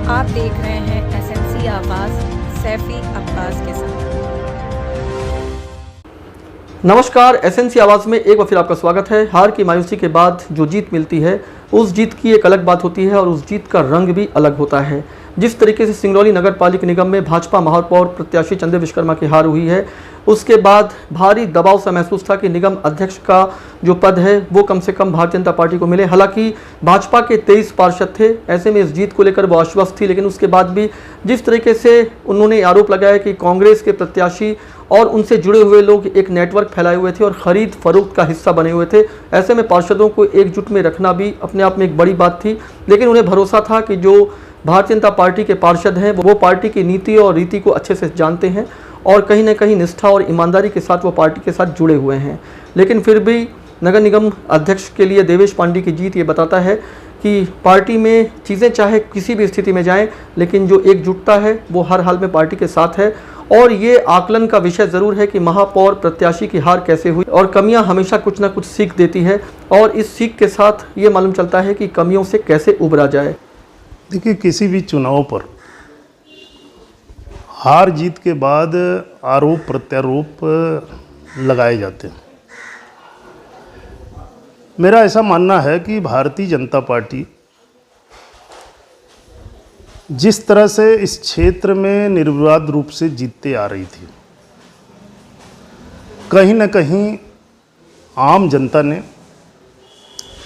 आप देख रहे हैं एसएनसी आवाज़ सैफी अब्बास के साथ। नमस्कार, एसएनसी आवाज़ में एक बार फिर आपका स्वागत है। हार की मायूसी के बाद जो जीत मिलती है उस जीत की एक अलग बात होती है और उस जीत का रंग भी अलग होता है। जिस तरीके से सिंगरौली नगर पालिक निगम में भाजपा महापौर प्रत्याशी चंद्र विश्वकर्मा की हार हुई है, उसके बाद भारी दबाव सा महसूस था कि निगम अध्यक्ष का जो पद है वो कम से कम भारतीय जनता पार्टी को मिले। हालांकि भाजपा के 23 पार्षद थे, ऐसे में इस जीत को लेकर वो आश्वस्त थी, लेकिन उसके बाद भी जिस तरीके से उन्होंने आरोप लगाया कि कांग्रेस के प्रत्याशी और उनसे जुड़े हुए लोग एक नेटवर्क फैलाए हुए थे और ख़रीद फरोख्त का हिस्सा बने हुए थे, ऐसे में पार्षदों को एकजुट में रखना भी अपने आप में एक बड़ी बात थी। लेकिन उन्हें भरोसा था कि जो भारतीय जनता पार्टी के पार्षद हैं वो पार्टी की नीति और रीति को अच्छे से जानते हैं और कहीं ना कहीं निष्ठा और ईमानदारी के साथ वो पार्टी के साथ जुड़े हुए हैं। लेकिन फिर भी नगर निगम अध्यक्ष के लिए देवेश पांडे की जीत ये बताता है कि पार्टी में चीज़ें चाहे किसी भी स्थिति में जाएं, लेकिन जो एकजुटता है वो हर हाल में पार्टी के साथ है। और ये आकलन का विषय ज़रूर है कि महापौर प्रत्याशी की हार कैसे हुई, और कमियां हमेशा कुछ ना कुछ सीख देती है और इस सीख के साथ ये मालूम चलता है कि कमियों से कैसे उबरा जाए। देखिए, किसी भी चुनाव पर हार जीत के बाद आरोप प्रत्यारोप लगाए जाते हैं। मेरा ऐसा मानना है कि भारतीय जनता पार्टी जिस तरह से इस क्षेत्र में निर्विवाद रूप से जीतते आ रही थी, कहीं न कहीं आम जनता ने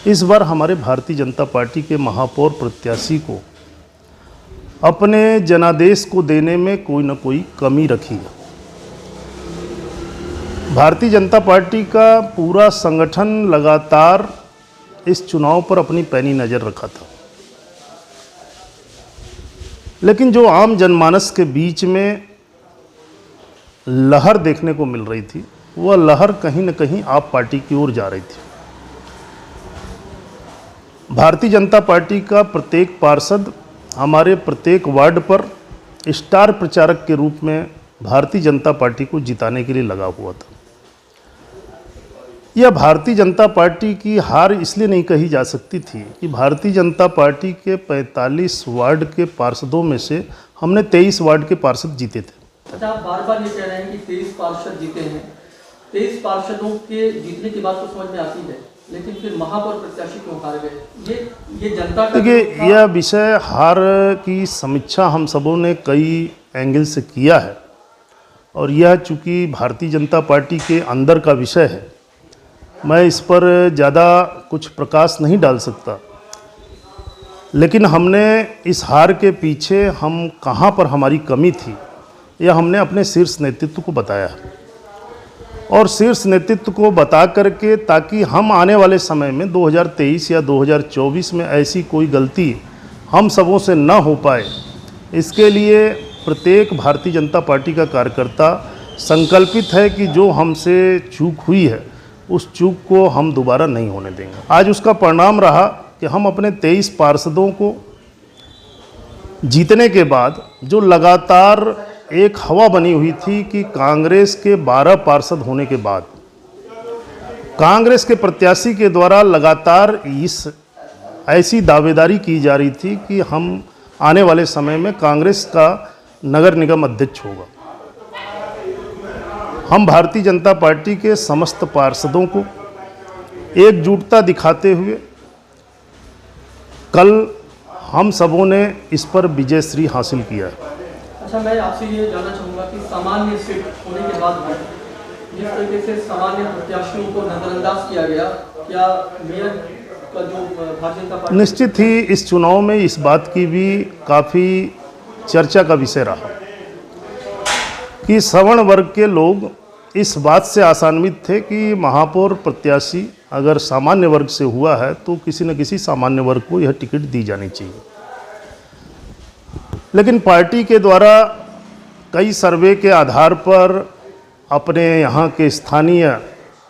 इस बार हमारे भारतीय जनता पार्टी के महापौर प्रत्याशी को अपने जनादेश को देने में कोई न कोई कमी रखी है। भारतीय जनता पार्टी का पूरा संगठन लगातार इस चुनाव पर अपनी पैनी नज़र रखा था, लेकिन जो आम जनमानस के बीच में लहर देखने को मिल रही थी, वह लहर कहीं न कहीं आप पार्टी की ओर जा रही थी। भारतीय जनता पार्टी का प्रत्येक पार्षद हमारे प्रत्येक वार्ड पर स्टार प्रचारक के रूप में भारतीय जनता पार्टी को जिताने के लिए लगा हुआ था। यह भारतीय जनता पार्टी की हार इसलिए नहीं कही जा सकती थी कि भारतीय जनता पार्टी के 45 वार्ड के पार्षदों में से हमने 23 वार्ड के पार्षद जीते थे। अच्छा, आप बार बार ये कह रहे हैं कि 23 पार्षद जीते हैं। 23 पार्षदों के जीतने की बात तो समझ में आती है, लेकिन फिर महापौर प्रत्याशी क्यों हार गए? ये जनता का देखिए, यह विषय हार की समीक्षा हम सबों ने कई एंगल से किया है और यह चूँकि भारतीय जनता पार्टी के अंदर का विषय है, मैं इस पर ज़्यादा कुछ प्रकाश नहीं डाल सकता। लेकिन हमने इस हार के पीछे हम कहाँ पर हमारी कमी थी, यह हमने अपने शीर्ष नेतृत्व को बताया है और शीर्ष नेतृत्व को बता करके ताकि हम आने वाले समय में 2023 या 2024 में ऐसी कोई गलती हम सबों से न हो पाए, इसके लिए प्रत्येक भारतीय जनता पार्टी का कार्यकर्ता संकल्पित है कि जो हमसे चूक हुई है उस चूक को हम दोबारा नहीं होने देंगे। आज उसका परिणाम रहा कि हम अपने 23 पार्षदों को जीतने के बाद जो लगातार एक हवा बनी हुई थी कि कांग्रेस के 12 पार्षद होने के बाद कांग्रेस के प्रत्याशी के द्वारा लगातार इस ऐसी दावेदारी की जा रही थी कि हम आने वाले समय में कांग्रेस का नगर निगम अध्यक्ष होगा। हम भारतीय जनता पार्टी के समस्त पार्षदों को एकजुटता दिखाते हुए कल हम सबों ने इस पर विजयश्री हासिल किया है। अच्छा, मैं आपसे ये जानना चाहूँगा कि सामान्य सीट होने के बाद भी जिस तरीके से सामान्य प्रत्याशियों को नजरअंदाज किया गया, क्या मेयर का जो भारतीय जनता पार्टी निश्चित ही इस चुनाव में इस बात की भी काफ़ी चर्चा का विषय रहा कि सवर्ण वर्ग के लोग इस बात से आशान्वित थे कि महापौर प्रत्याशी अगर सामान्य वर्ग से हुआ है तो किसी न किसी सामान्य वर्ग को यह टिकट दी जानी चाहिए। लेकिन पार्टी के द्वारा कई सर्वे के आधार पर, अपने यहाँ के स्थानीय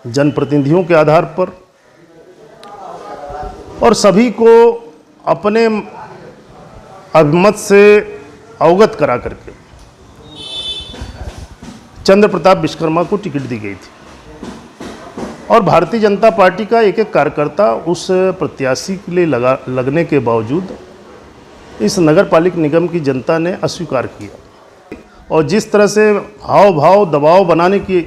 जनप्रतिनिधियों के आधार पर और सभी को अपने अभिमत से अवगत करा करके चंद्र प्रताप विश्वकर्मा को टिकट दी गई थी और भारतीय जनता पार्टी का एक एक कार्यकर्ता उस प्रत्याशी के लिए लगने के बावजूद इस नगर पालिक निगम की जनता ने अस्वीकार किया। और जिस तरह से हाव भाव दबाव बनाने की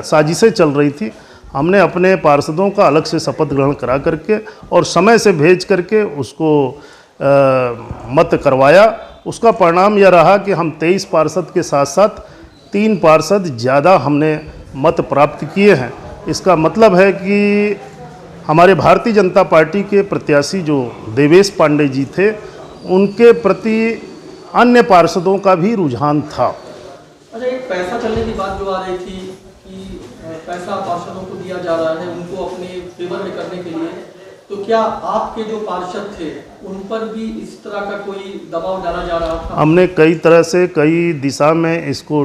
साजिशें चल रही थी, हमने अपने पार्षदों का अलग से शपथ ग्रहण करा करके और समय से भेज करके उसको मत करवाया। उसका परिणाम यह रहा कि हम 23 पार्षद के साथ साथ 3 पार्षद ज़्यादा हमने मत प्राप्त किए हैं। इसका मतलब है कि हमारे भारतीय जनता पार्टी के प्रत्याशी जो देवेश पांडे जी थे, उनके प्रति अन्य पार्षदों का भी रुझान था। अच्छा, एक पैसा चलने की बात जो आ रही थी कि पैसा पार्षदों को दिया जा रहा है उनको अपने फेवर में करने के लिए, तो क्या आपके जो पार्षद थे उन पर भी इस तरह का कोई दबाव डाला जा रहा था? हमने कई तरह से कई दिशा में इसको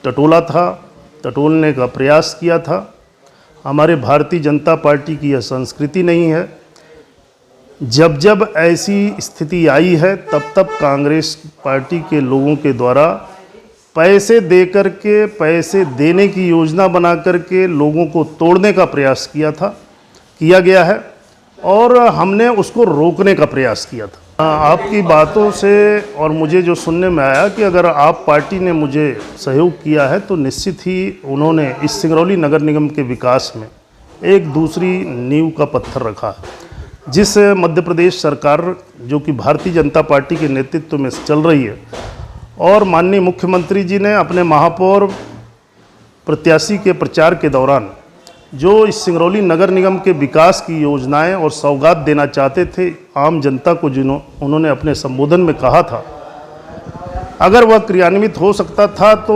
टटोला था, टटोलने का प्रयास किया था। हमारे भारतीय जनता पार्टी की यह संस्कृति नहीं है। जब जब ऐसी स्थिति आई है तब तब कांग्रेस पार्टी के लोगों के द्वारा पैसे दे करके, पैसे देने की योजना बना करके लोगों को तोड़ने का प्रयास किया गया है और हमने उसको रोकने का प्रयास किया था। आपकी बातों से और मुझे जो सुनने में आया कि अगर आप पार्टी ने मुझे सहयोग किया है तो निश्चित ही उन्होंने इस सिंगरौली नगर निगम के विकास में एक दूसरी नींव का पत्थर रखा है। जिस मध्य प्रदेश सरकार जो कि भारतीय जनता पार्टी के नेतृत्व में चल रही है और माननीय मुख्यमंत्री जी ने अपने महापौर प्रत्याशी के प्रचार के दौरान जो इस सिंगरौली नगर निगम के विकास की योजनाएं और सौगात देना चाहते थे आम जनता को, उन्होंने अपने संबोधन में कहा था, अगर वह क्रियान्वित हो सकता था तो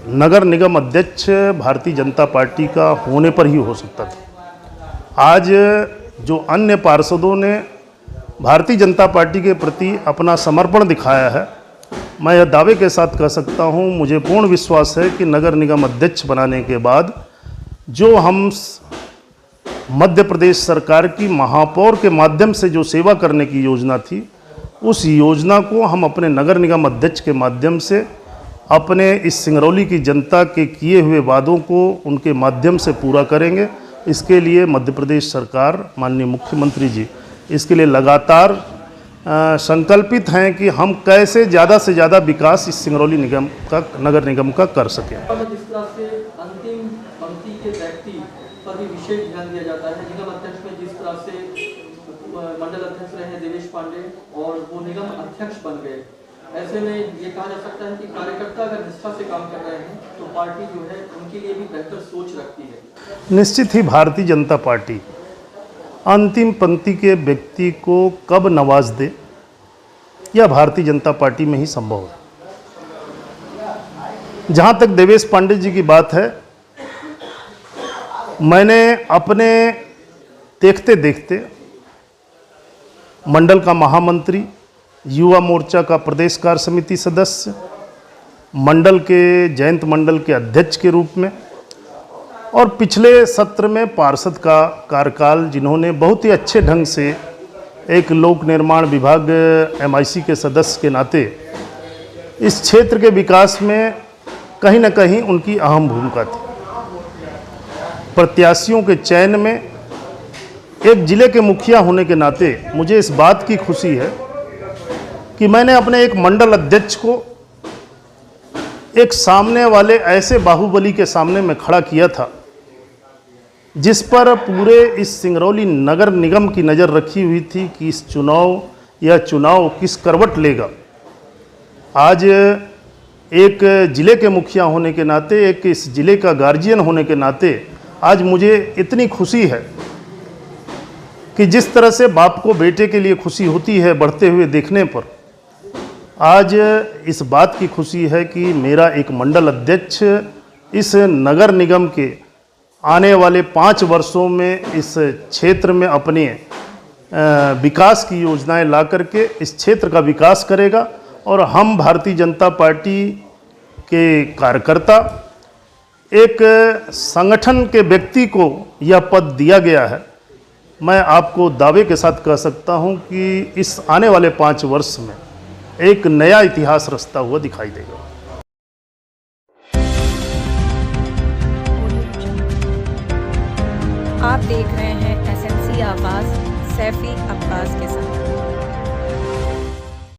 नगर निगम अध्यक्ष भारतीय जनता पार्टी का होने पर ही हो सकता था। आज जो अन्य पार्षदों ने भारतीय जनता पार्टी के प्रति अपना समर्पण दिखाया है, मैं यह दावे के साथ कह सकता हूं, मुझे पूर्ण विश्वास है कि नगर निगम अध्यक्ष बनाने के बाद जो हम मध्य प्रदेश सरकार की महापौर के माध्यम से जो सेवा करने की योजना थी, उस योजना को हम अपने नगर निगम अध्यक्ष के माध्यम से अपने इस सिंगरौली की जनता के किए हुए वादों को उनके माध्यम से पूरा करेंगे। इसके लिए मध्य प्रदेश सरकार, माननीय मुख्यमंत्री जी इसके लिए लगातार संकल्पित हैं कि हम कैसे ज़्यादा से ज़्यादा विकास इस सिंगरौली नगर निगम का कर सकें। जिस तरह से अंतिम पंक्ति के व्यक्ति पर भी विशेष ध्यान दिया जाता है, निगम अध्यक्ष में जिस तरह से मंडल अध्यक्ष रहे देवेश पांडे और वो निगम अध्यक्ष बन गए, ऐसे में ये कहा जा सकता है कि कार्यकर्ता अगर निष्ठा से काम कर रहे हैं तो पार्टी जो है उनके लिए भी बेहतर सोच रखती है। निश्चित ही भारतीय जनता पार्टी अंतिम पंक्ति के व्यक्ति को कब नवाज दे, यह भारतीय जनता पार्टी में ही संभव है। जहाँ तक देवेश पांडे जी की बात है, मैंने अपने देखते देखते मंडल का महामंत्री, युवा मोर्चा का प्रदेश कार्य समिति सदस्य, मंडल के जयंत मंडल के अध्यक्ष के रूप में और पिछले सत्र में पार्षद का कार्यकाल, जिन्होंने बहुत ही अच्छे ढंग से एक लोक निर्माण विभाग MIC के सदस्य के नाते इस क्षेत्र के विकास में कहीं न कहीं उनकी अहम भूमिका थी। प्रत्याशियों के चयन में एक जिले के मुखिया होने के नाते मुझे इस बात की खुशी है कि मैंने अपने एक मंडल अध्यक्ष को एक सामने वाले ऐसे बाहुबली के सामने में खड़ा किया था जिस पर पूरे इस सिंगरौली नगर निगम की नज़र रखी हुई थी कि इस चुनाव किस करवट लेगा। आज एक ज़िले के मुखिया होने के नाते, एक इस ज़िले का गार्जियन होने के नाते आज मुझे इतनी खुशी है कि जिस तरह से बाप को बेटे के लिए खुशी होती है बढ़ते हुए देखने पर, आज इस बात की खुशी है कि मेरा एक मंडल अध्यक्ष इस नगर निगम के आने वाले 5 वर्षों में इस क्षेत्र में अपने विकास की योजनाएं ला करके इस क्षेत्र का विकास करेगा और हम भारतीय जनता पार्टी के कार्यकर्ता, एक संगठन के व्यक्ति को यह पद दिया गया है। मैं आपको दावे के साथ कह सकता हूं कि इस आने वाले 5 वर्ष में एक नया इतिहास रचता हुआ दिखाई देगा। आप देख रहे हैं SMC आवाज़ सैफी अब्बास के साथ।